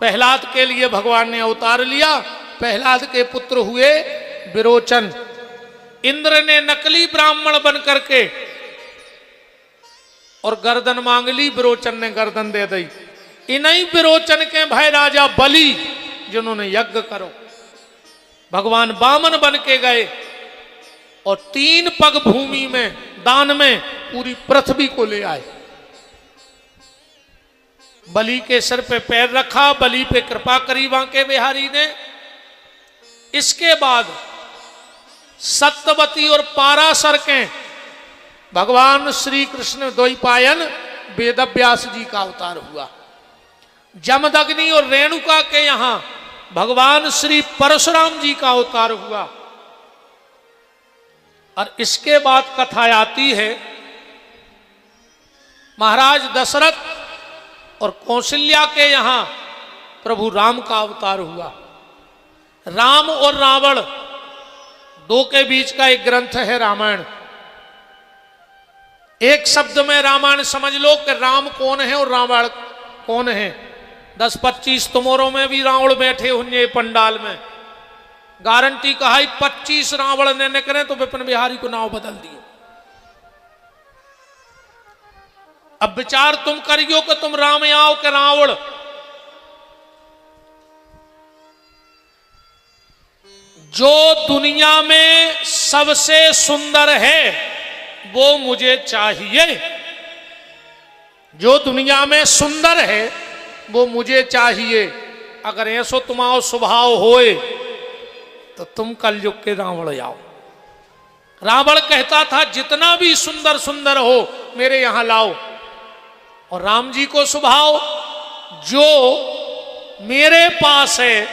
प्रहलाद के लिए भगवान ने अवतार लिया। प्रहलाद के पुत्र हुए विरोचन। इंद्र ने नकली ब्राह्मण बनकर के और गर्दन मांग ली, विरोचन ने गर्दन दे दी। इन्हीं विरोचन के भाई राजा बलि, जिन्होंने यज्ञ करो, भगवान वामन बन के गए और 3 पग भूमि में दान में पूरी पृथ्वी को ले आए। बलि के सिर पे पैर रखा, बलि पे कृपा करी बांके बिहारी ने। इसके बाद सत्यवती और पाराशर के भगवान श्री कृष्ण द्वैपायन वेदव्यास जी का अवतार हुआ। जमदग्नि और रेणुका के यहां भगवान श्री परशुराम जी का अवतार हुआ। और इसके बाद कथा आती है महाराज दशरथ और कौशल्या के यहां प्रभु राम का अवतार हुआ। राम और रावण 2 के बीच का एक ग्रंथ है रामायण। एक शब्द में रामायण समझ लो कि राम कौन है और रावण कौन है। 10-25 तुमोरों में भी रावण बैठे होंगे पंडाल में। गारंटी कहा 25 रावण ने निकले तो विपिन बिहारी को नाव बदल दिए। अब विचार तुम करियो कि तुम राम आओ के रावण। जो दुनिया में सबसे सुंदर है वो मुझे चाहिए। जो दुनिया में सुंदर है वो मुझे चाहिए। अगर ऐसो तुम्हारा स्वभाव होए तो तुम कलयुग के रावण आओ। रावण कहता था जितना भी सुंदर सुंदर हो मेरे यहां लाओ। और राम जी को स्वभाव जो मेरे पास है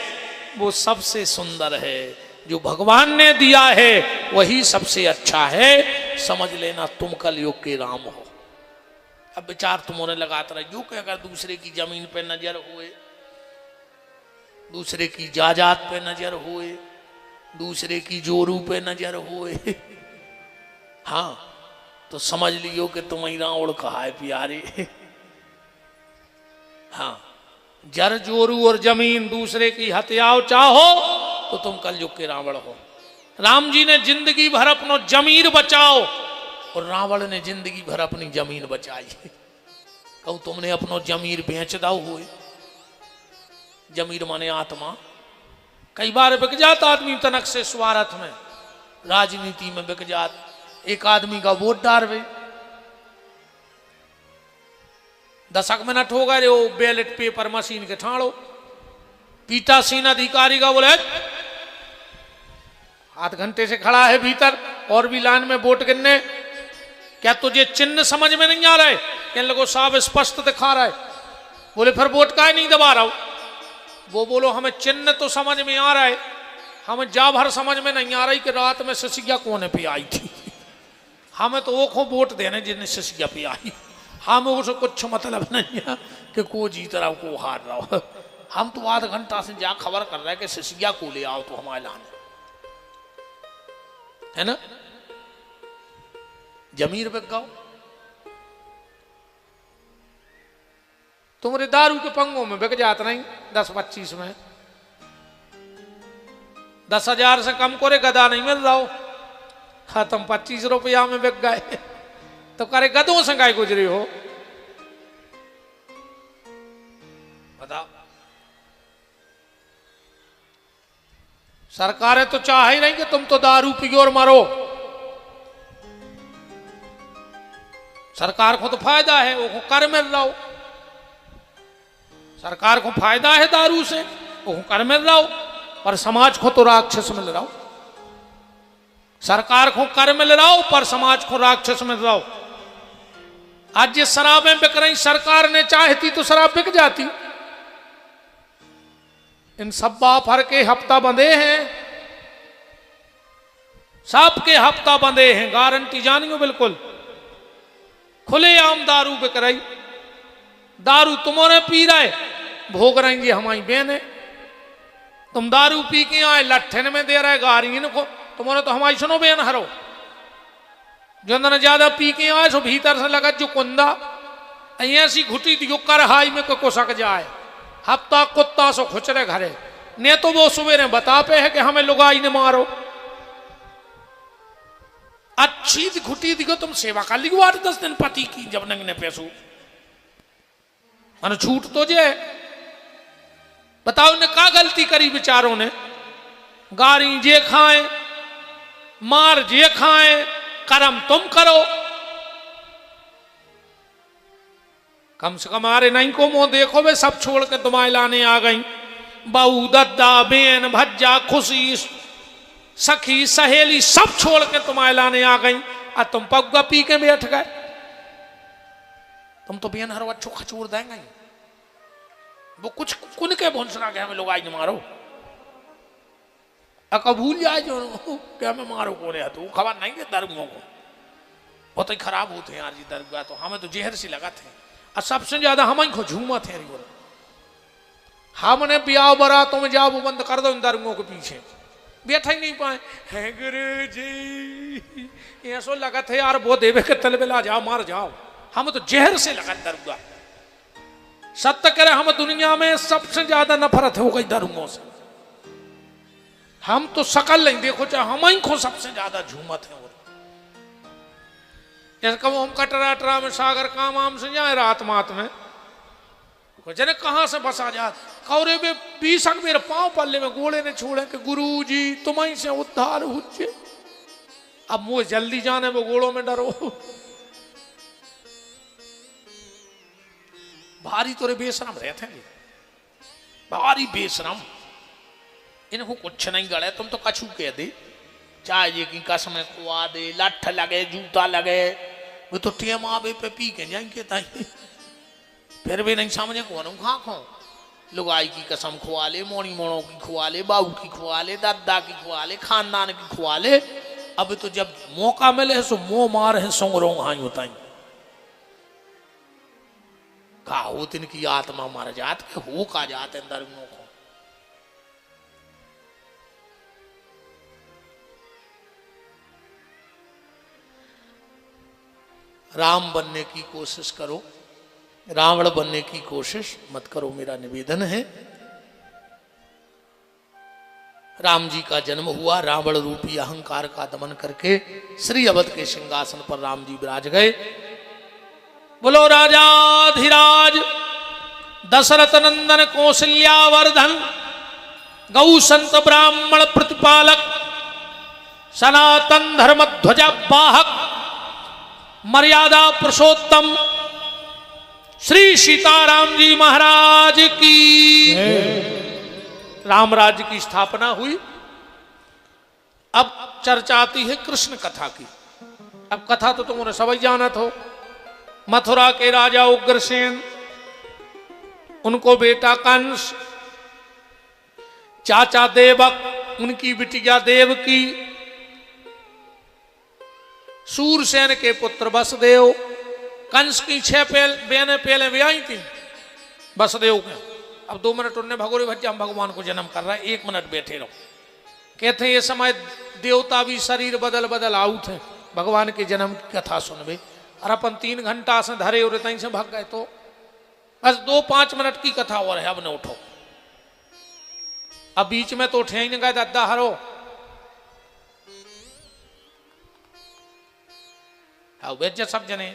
वो सबसे सुंदर है। जो भगवान ने दिया है वही सबसे अच्छा है। समझ लेना तुम कलयुग के राम हो। अब विचार तुमने लगाते रहे जो कि अगर दूसरे की जमीन पे नजर हुए, दूसरे की जायदाद पे नजर हुए, दूसरे की जोरू पे नजर हुए, हाँ तो समझ लियो कि तुम ही रावण कहा है प्यारे। हाँ जर जोरू और जमीन दूसरे की हत्याओ चाहो तो तुम कलयुग के रावण हो। राम जी ने जिंदगी भर अपनो जमीर बचाओ और रावण ने जिंदगी भर अपनी जमीन बचाई। कहूँ तुमने अपनो जमीर बेच दाओ हुए। जमीर माने आत्मा। कई बार बिक जाता आदमी तनक से स्वार्थ में, राजनीति में बिक जात। एक आदमी का वोट डाल भाई 10 मिनट हो गए वो बैलेट पेपर मशीन के ठाड़ो पीठासीन अधिकारी का बोले आध घंटे से खड़ा है भीतर और भी लाइन में वोट गिनने, क्या तुझे चिन्ह समझ में नहीं आ रहा है? कहने लगो साहब स्पष्ट दिखा रहा है। बोले फिर वोट का नहीं दबा रहा हूं। वो बोलो हमें चिन्ह तो समझ में आ रहा है, हमें जा भर समझ में नहीं आ रही कि रात में सिसिया कोने पे आई थी। हमें तो वो को वोट देने जिन्हें सिसिया पे आई, हमें उससे कुछ मतलब नहीं है कि को जीत रहा हो को हार रहा हो। हम तो आध घंटा से जा खबर कर रहे हैं कि सिसिया को ले आओ तो हमारे लाने, है ना? जमीर बिक गाओ। तुम्हारे दारू के पंगों में बिक जात नहीं 10-25 में। 10,000 से कम करे गदा नहीं मिल रहा हो। हाँ तुम 25 रुपया में बिक गए तो करे गदों से गाय गुजरी हो? बताओ। सरकारें तो चाह ही नहीं कि तुम तो दारू पियो और मरो। सरकार को तो फायदा है, वो कर मिल रहा हो। सरकार को फायदा है दारू से, वो कर मिल रहा हो, पर समाज को तो राक्षस मिल रहा हो। सरकार को कर मिल रहा हो पर समाज को राक्षस मिल रहा हो। आज ये शराबें बिक रही, सरकार ने चाहती तो शराब बिक जाती। इन सब बाफर के हफ्ता बंधे हैं, सबके हफ्ता बंधे हैं, गारंटी जानियो बिल्कुल। खुलेआम दारू बिक रही। दारू तुम्हारे पी रहे, भोग रहेंगे हमारी बहने। तुम दारू पी के आए लट्ठन में दे रहे गारी इनको, तुम्हारे तो हमारी सुनो बहन हरो। जो न ज्यादा पी के आए सो भीतर से लगा जो कुंदा ऐसी घुटी दियो कर हाई में को सक जाए। हफ्ता कुत्ता सो खुचरे घरे ने तो वो सुबह बता पे है कि हमें लुगाई ने मारो। अच्छी घुटी दिखो तुम सेवा कर ली 8-10 दिन पति की जब नंग ने पैसो मन छूट तो जे। बताओ ने का गलती करी बेचारों ने? गारी जे खाए, मार जे खाए, कर्म तुम करो। कम से कम आरे नहीं को मुंह देखो वे सब छोड़ के तुम्हारे लाने आ गई। बहू दद्दा बेन भज्जा खुशी सखी सहेली सब छोड़ के तुम्हारे लाने आ गई और तुम पग्गा पी के बैठ गए। तुम तो बेन हर अच्छो खचूर देंगे। वो कुछ कुन के भुंसना के हमें लोग आज मारो भूल जाए जो क्या हमें मारो को रहे तो खबर नहीं के दरगुओं को बहुत ही खराब होते हैं यार जी दरगाह। तो हमें तो जहर सी लगा थे और सबसे ज्यादा हम को झूमा थे। हमने ब्याह बरातों में जाओ बंद कर दो इन दरगुओं के पीछे बैठा ही नहीं पाए। है गुरु जी ऐसा लगा थे यार वो देवे के तल बेला जाओ मार जाओ। हम तो जहर से लगा दरगाह। सत्य करे हम दुनिया में सबसे ज्यादा नफरत हो गई दरगुओं से। हम तो शकल नहीं देखो चाहे हम ही को सबसे ज्यादा झूमत है। जैसे कहो हम कटरा अटरा में सागर काम आम से जाए रात मात में जने कहां से बसा जा कौरे में 20 मेरे पांव पल्ले में गोले ने छोड़े कि गुरु जी तुम्हें से उद्धार हुए। अब मुझे जल्दी जाने वो गोलों में डरो। भारी तोरे बेशरम रहते हैं भारी बेशरम। इनको कुछ नहीं गड़े तुम तो कछू कह दे चाहे ये की कसम खुआ दे लठ लगे जूता लगे वो तो टेमा बे पे पी के जाएंगे ताई फिर भी नहीं समझे कौन खा खो। लुगाई की कसम खुआ ले मोड़ी मोड़ों की खुआ ले बाबू की खुआ ले दादा की खुआ ले खानदान की खुआ ले। अब तो जब मौका मिले सो मुंह मार है सोंगरों हाई होता ही का हो तिनकी आत्मा मर जात के हो का जाते अंदर को। राम बनने की कोशिश करो, रावण बनने की कोशिश मत करो मेरा निवेदन है। राम जी का जन्म हुआ। रावण रूपी अहंकार का दमन करके श्री अवध के सिंहासन पर राम जी विराज गए। बोलो राजाधिराज दशरथ नंदन कौशल्यावर्धन गौ संत ब्राह्मण प्रतिपालक सनातन धर्म ध्वजा वाहक मर्यादा पुरुषोत्तम श्री सीताराम जी महाराज की राम राज्य की स्थापना हुई। अब चर्चा आती है कृष्ण कथा की। अब कथा तो तुमने सब जानत हो। मथुरा के राजा उग्रसेन, उनको बेटा कंस, चाचा देवक, उनकी बिटिया देवकी, सूरसेन के पुत्र वसुदेव। कंस की 6 बहनें पहले ब्याही थी वसुदेव के। अब 2 मिनट उनने भगोरे भज्जा हम भगवान को जन्म कर रहा है, 1 मिनट बैठे रहो। कहते हैं ये समय देवता भी शरीर बदल बदल आउट है, भगवान के जन्म की कथा सुनबे। और अपन 3 घंटा से धरे और तहीं से भाग गए, तो बस 2-5 मिनट की कथा और है। अब न उठो, अब बीच में तो उठे ही नहीं गए दादा हरो। वेज सब जने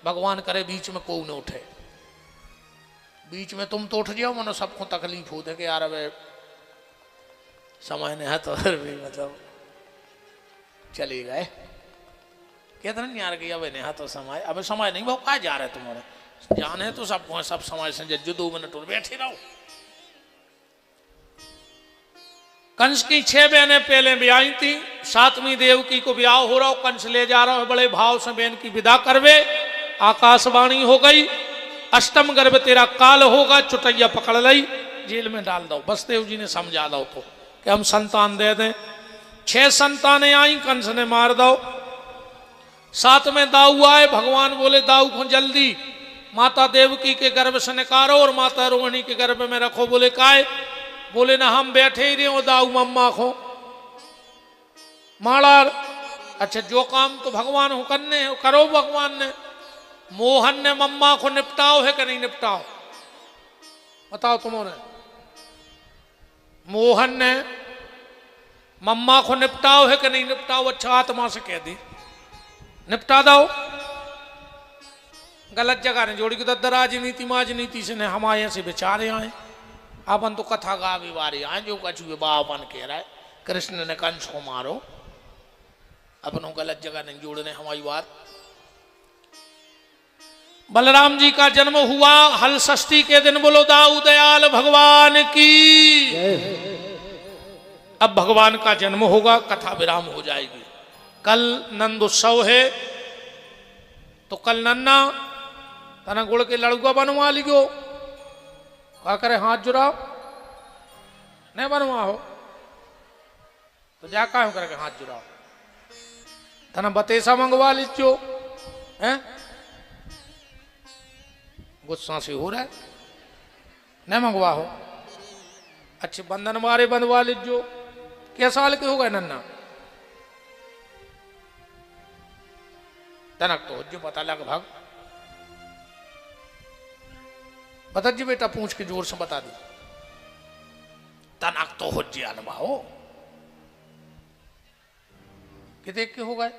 भगवान करे बीच में कोई न उठे। बीच में तुम तो उठ जाओ, मनो सबको तकलीफ हो दे कि यार अब समय नहीं है तो फिर भी मतलब चले गए। कहते नहीं यार कि अब नहीं है तो समय, अब समय नहीं भाव क्या जा रहे तुम्हारे जाने तो सबको सब समय से जो 2 मिनट और बैठे रहो। कंस की 6 बहनें पहले ब्याही थी, 7वीं देवकी को ब्याह हो रहा हो। कंस ले जा रहा है, बड़े भाव से बहन की विदा करवे। आकाशवाणी हो गई, अष्टम गर्भ तेरा काल होगा, चुटैया पकड़ ली, जेल में डाल दो। वसुदेव जी ने समझा दो तो कि हम संतान दे दें। 6 संतानें आई, कंस ने मार दो। 7 में दाऊ आए, भगवान बोले दाऊ को जल्दी माता देवकी के गर्भ से निकालो और माता रोहिणी के गर्भ में रखो। बोले काय? बोले ना हम बैठे ही रहे हो दाऊ मम्मा को माड़ा। अच्छा जो काम तो भगवान हो करने करो भगवान ने। मोहन ने मम्मा को निपटाओ है कि नहीं निपटाओ? बताओ तुमने। मोहन ने मम्मा को निपटाओ है कि नहीं निपटाओ? अच्छा आत्मा से कह दी निपटा दो। गलत जगह ने जोड़ी को राजनीति माजनीति से ने हमारे से बेचारे आए। अपन तो कथा गा भी बारी आए जो कछु बापन कह रहा है कृष्ण ने कंस को मारो। अपनों गलत जगह नहीं जोड़ने हमारी बात। बलराम जी का जन्म हुआ हल षष्ठी के दिन। बोलो दाऊ दयाल भगवान की। अब भगवान का जन्म होगा, कथा विराम हो जाएगी। कल नंद उत्सव है, तो कल नन्ना तना गुड़ के लड़ुआ बनवा लियो। क्या करे हाथ जुड़ाओ, नहीं बनवा हो तो जा का करके हाथ जुड़ाओ। तना बतेसा मंगवा लीजो हैं, गुस्सा से हो रहा है, नहीं मंगवा हो। अच्छे बंधन मारे बंधवा लीजो। क्या साल के हो गए नन्ना? तनक तो जो पता लग भाग बता जी बेटा, पूछ के जोर से बता दी। तनक तो हो जी अनुभव कि देख के हो गए।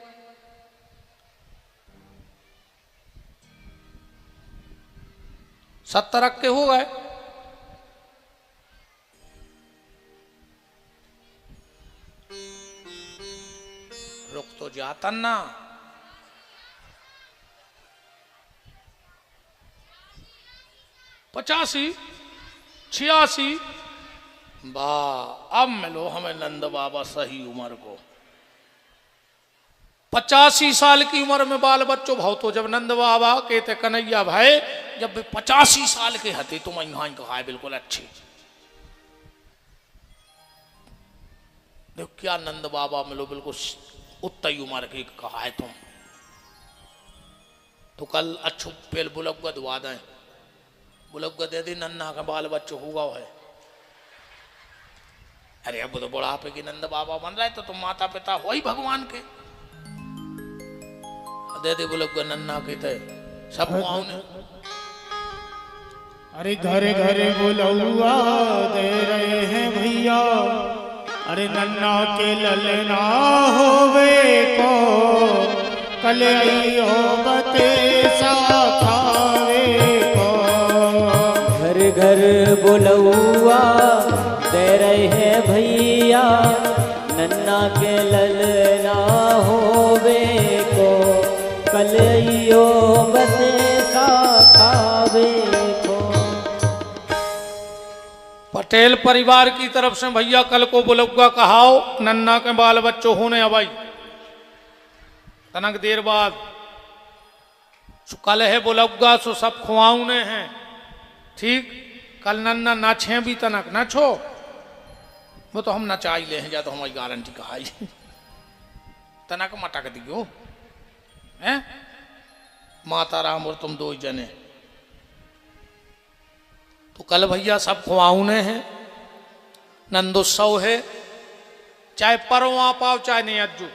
सत्तर के हो गए। रुक तो जाता ना। पचासी 86 वाह, अब मिलो हमें नंद बाबा सही उम्र को। 85 साल की उम्र में बाल बच्चों भाव तो जब नंद बाबा कहते कन्हैया भाई जब 85 साल के हते तुम यहाँ कहा है बिल्कुल अच्छी। देखो क्या नंद बाबा मिलो बिल्कुल उतई उम्र के कहा है तुम। तो कल अच्छु पेल बुलग दुआ दें, बुलग दे दी नन्ना का बाल बच्चों हुआ है। अरे अब तो बुढ़ापे की नंद बाबा बन रहा है तो तुम माता पिता हो ही भगवान के। दे दे बुलग नन्ना के थे सब ने। अरे घरे घरे बुलौआ दे रहे हैं भैया, अरे नन्ना के ललना होवे को कलइयो बते सा खावे को। घर घर बुलौआ दे रहे भैया नन्ना के ललना होवे को कलइयो बते सा खावे को। पटेल परिवार की तरफ से भैया कल को बुलौआ कहाओ नन्ना के बाल बच्चों होने अबाई तनक देर बाद कल है बुलौआ सो सब खुआने हैं ठीक। कल नन्ना नाचे भी तनक नाचो वो तो हम नचा ही ले हैं जा तो हमारी गारंटी कहाई तनक मटक दियो हैं माता राम और तुम दो ही जने। तो कल भैया सब खुआने हैं नंदोत्सव है चाहे पर्व आ पाओ चाहे नहीं अज्जू।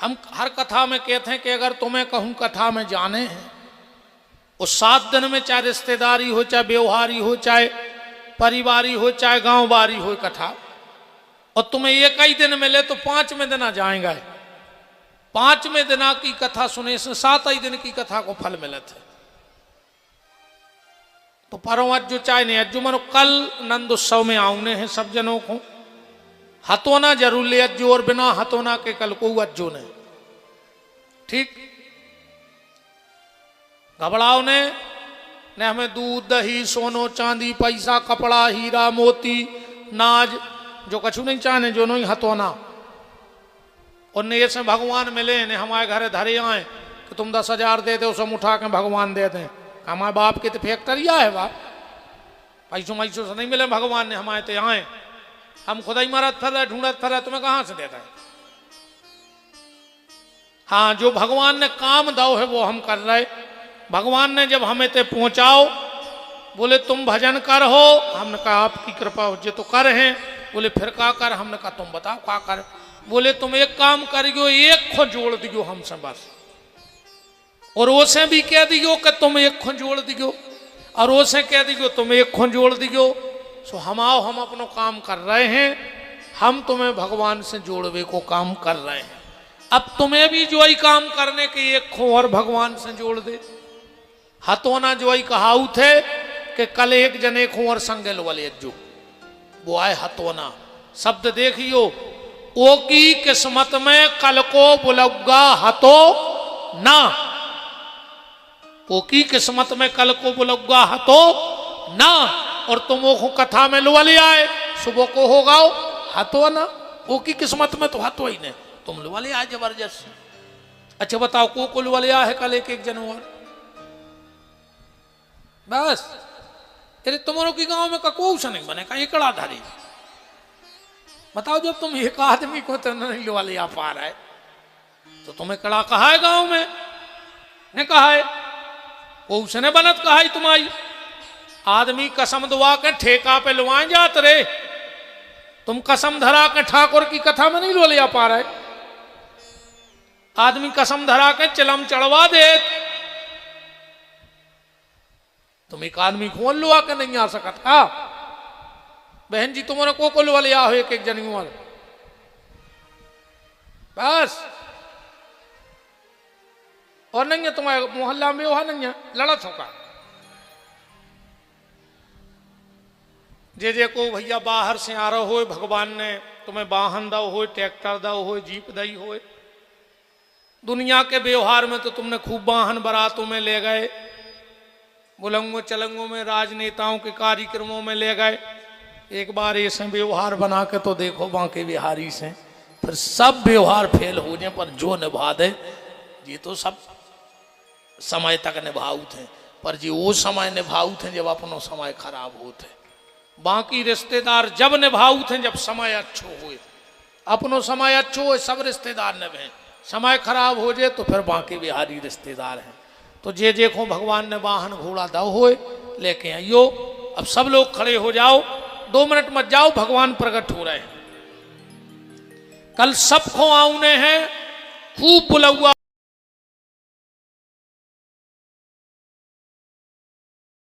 हम हर कथा में कहते हैं कि अगर तुम्हें कहूं कथा में जाने हैं उस 7 दिन में चाहे रिश्तेदारी हो चाहे व्यवहारी हो चाहे परिवारी हो चाहे गांवबारी हो कथा और तुम्हें एक ही दिन मिले तो 5वें दिन आ जाएगा। 5वें दिना की कथा सुने से 7 ही दिन की कथा को फल मिलत है। तो पर्व अज्जू चाहे नहीं अज्जू मनो कल नंद उत्सव में आउने हैं सब जनों को हथोना जरूर ले अज्जू और बिना हथोना के कल को अज्जू ने ठीक। घबराओ ने हमें दूध दही सोनो चांदी पैसा कपड़ा हीरा मोती नाज जो कछु नहीं चाहने जो नहीं हथोना और ने से भगवान मिले ने हमारे घर धरे आए कि तुम 10,000 दे दो सब उठा के भगवान दे दें। हमारे बाप की तो फैक्ट्रिया है बाप पैसों मैसों से नहीं मिले भगवान ने हमारे तो आए हम खुदा ही मरत फिर ढूंढत फिर तुम्हें कहां से देता है। हाँ जो भगवान ने काम दो है वो हम कर रहे। भगवान ने जब हमें ते पहुंचाओ बोले तुम भजन कर हो हमने कहा आपकी कृपा हो जे तो कर हैं। बोले फिर का कर हमने कहा तुम बताओ का कर। बोले तुम एक काम करियो एक खो जोड़ दियो हमसे बस और उसे भी कह दियो कि तुम एक खो जोड़ दियो और उसे कह दियो तुम एक खो जोड़ दियो। सो हम आओ हम अपनो काम कर रहे हैं हम तुम्हें भगवान से जोड़वे को काम कर रहे हैं। अब तुम्हें भी जो ही काम करने के एक खो और भगवान से जोड़ दे। हथोना जो ही कहाऊ थे कि कल एक जने खो और संगल वाले अज्जू वो आए हथोना शब्द देखियो ओ की किस्मत में कल को बुलौआ हतो ना। ओ की किस्मत में कल को बुलौआ हतो ना और तुम वो कथा में लुआ ले आए सुबह को होगा हतो ना। ओ की किस्मत में तो हतो ही नहीं तुम लुआ ले आए जबरदस्त। अच्छा बताओ को लुआ ले आए कल एक जनवर बस अरे तुम्हारों की गांव में कको से नहीं बने का एकड़ा धारी। बताओ जब तुम एक आदमी को तो नहीं लुआ ले आ पा रहा है तो तुम्हें कड़ा कहा है गांव में ने कहा है वो उसने बनत कहा है तुम्हारी। आदमी कसम दुआ के ठेका पे लुआए जात रे तुम कसम धरा के ठाकुर की कथा में नहीं लो ले आ पा रहे। आदमी कसम धरा के चिलम चढ़वा दे तुम एक आदमी खोल लुआ के नहीं आ सकत का। बहन जी तुम्हारे को लुआ ले आओ एक जनी वाले बस और नहीं है तुम्हारे मोहल्ला में वहां नहीं है लड़त होगा। जे को भैया बाहर से आ रहा हो भगवान ने तुम्हें वाहन दो हो ट्रैक्टर दो हो जीप दई हो। दुनिया के व्यवहार में तो तुमने खूब वाहन बारातों में ले गए बुलंगों चलंगों में राजनेताओं के कार्यक्रमों में ले गए। एक बार ऐसे व्यवहार बना के तो देखो बाकी बिहारी से फिर सब व्यवहार फेल हो जाए पर जो निभा दे ये तो सब समय तक निभाऊ थे पर जी वो समय निभाऊ थे जब अपनो समय खराब होते। बाकी रिश्तेदार जब निभाऊ थे जब समय अच्छो हुए अपनो समय अच्छो हुए सब रिश्तेदार निभे। समय खराब हो जाए तो फिर बाकी बिहारी रिश्तेदार हैं। तो जे को भगवान ने वाहन घोड़ा दो होए लेके आइयो। अब सब लोग खड़े हो जाओ 2 मिनट मत जाओ भगवान प्रकट हो रहे हैं। कल सबको आउने हैं खूब बुलौआ